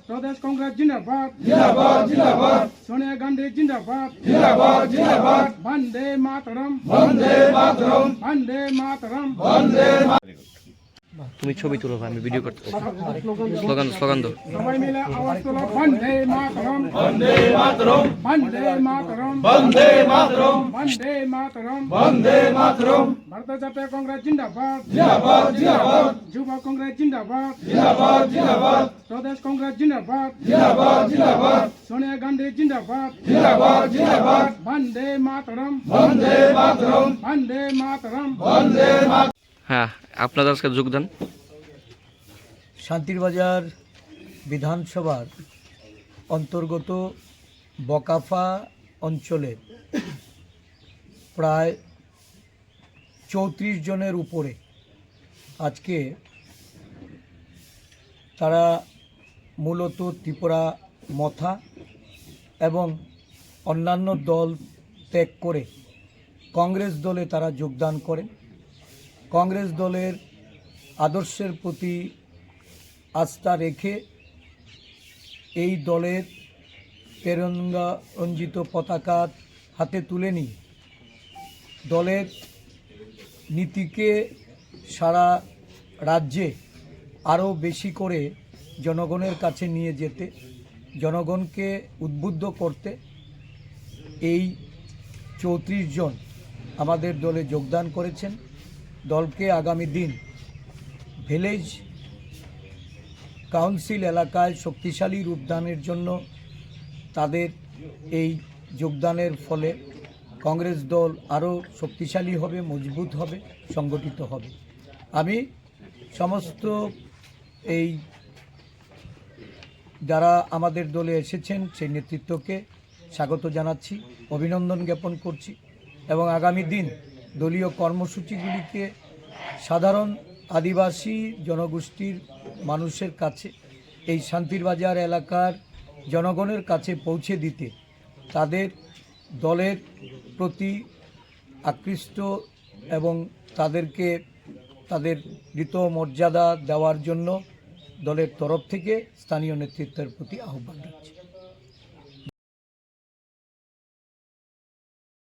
प्रदेश कांग्रेस जिंदाबाद जिंदाबाद जिंदाबाद सोनिया गांधी जिंदाबाद जिंदाबाद जिंदाबाद वंदे मातरम वंदे मातरम वंदे मातरम वंदे তুমি ছবি তুলো ভাই, আমি ভিডিও করতে স্লোগান স্লোগান দাও। সবাই মিলে আওয়াজ তোলো वंदे मातरम वंदे मातरम वंदे मातरम वंदे मातरम वंदे मातरम वंदे मातरम भारतीय जातीय कांग्रेस जिंदाबाद जिंदाबाद जिंदाबाद युवा कांग्रेस जिंदाबाद जिंदाबाद जिंदाबाद प्रदेश कांग्रेस जिंदाबाद जिंदाबाद जिंदाबाद सोनिया गांधी जिंदाबाद जिंदाबाद जिंदाबाद वंदे मातरम वंदे मातरम वंदे मातरम वंदे मातरम। হ্যাঁ, আপনাদের আজকে যোগদান। শান্তির বাজার বিধানসভার অন্তর্গত বকাফা অঞ্চলের প্রায় 34 জনের উপরে আজকে তারা মূলত ত্রিপুরা মথা এবং অন্যান্য দল ত্যাগ করে কংগ্রেস দলে তারা যোগদান করেন। কংগ্রেস দলের আদর্শের প্রতি আস্থা রেখে এই দলের তেরঙ্গা রঞ্জিত পতাকা হাতে তুলে নিয়ে দলের নীতিকে সারা রাজ্যে আরও বেশি করে জনগণের কাছে নিয়ে যেতে, জনগণকে উদ্বুদ্ধ করতে এই 34 জন আমাদের দলে যোগদান করেছেন। দলকে আগামী দিন ভিলেজ কাউন্সিল এলাকায় শক্তিশালী রূপদানের জন্য তাদের এই যোগদানের ফলে কংগ্রেস দল আরও শক্তিশালী হবে, মজবুত হবে, সংগঠিত হবে। আমি সমস্ত এই যারা আমাদের দলে এসেছেন সেই নেতৃত্বকে স্বাগত জানাচ্ছি, অভিনন্দন জ্ঞাপন করছি এবং আগামী দিন দলীয় কর্মসূচিগুলিকে সাধারণ আদিবাসী জনগোষ্ঠীর মানুষের কাছে, এই শান্তির বাজার এলাকার জনগণের কাছে পৌঁছে দিতে, তাদের দলের প্রতি আকৃষ্ট এবং তাদেরকে তাদের ঋত মর্যাদা দেওয়ার জন্য দলের তরফ থেকে স্থানীয় নেতৃত্বের প্রতি আহ্বান রাখছি।